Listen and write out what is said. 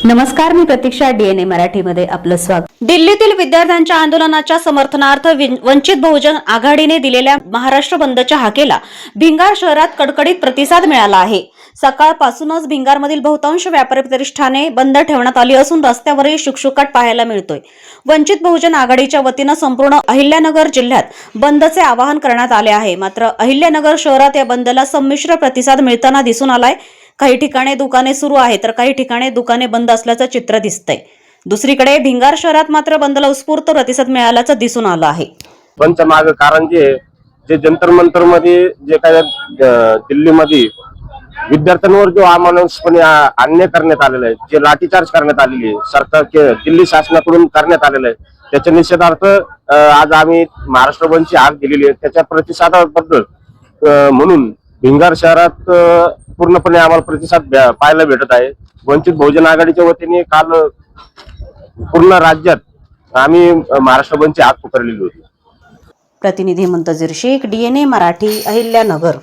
नमस्कार, मी प्रतीक्षा. डीएनए मराठीमध्ये आपलं स्वागत. दिल्लीतील विद्यार्थ्यांच्या आंदोलनाच्या समर्थनार्थ वंचित बहुजन आघाडीने दिलेल्या महाराष्ट्र बंदच्या हाकेला भिंगार शहरात कडकडीत प्रतिसाद मिळाला आहे. सकाळपासूनच भिंगारमधील बहुतांश व्यापारी प्रतिष्ठाने बंद ठेवण्यात आली असून रस्त्यावरही शुकशुकाट पाहायला मिळतोय. वंचित बहुजन आघाडीच्या वतीनं संपूर्ण अहिल्यानगर जिल्ह्यात बंदचे आवाहन करण्यात आले आहे. मात्र अहिल्यानगर शहरात या बंदला संमिश्र प्रतिसाद मिळताना दिसून आलाय. काही ठिकाणी दुकाने सुरू आहेत तर काही ठिकाणी दुकाने बंद असल्याचं चित्र दिसतंय. दुसरीकडे भिंगार शहरात मात्र बंदला उत्स्फूर्त प्रतिसाद मिळाल्याचं दिसून आलं आहे. बंदच्या मागे कारण जे जंतर मंतर मध्ये जे काय दिल्लीमध्ये विद्यार्थ्यांवर जो अमानुषपणे अन्याय करण्यात आलेला आहे, जे लाठीचार्ज करण्यात आलेली आहे सरकार दिल्ली शासनाकडून करण्यात आलेलं आहे, त्याच्या निषेधार्थ आज आम्ही महाराष्ट्र बंदची हाक दिलेली आहे. त्याच्या प्रतिसादाबद्दल म्हणून भिंगार शहरात पूर्णपणे आम्हाला प्रतिसाद पाहायला भेटत आहे. वंचित बहुजन आघाडीच्या वतीने काल पूर्ण राज्यात आम्ही महाराष्ट्र बंदची हाक पुकारलेली होती. प्रतिनिधी मुंतजीर शेख, डीएनए मराठी, अहिल्यानगर.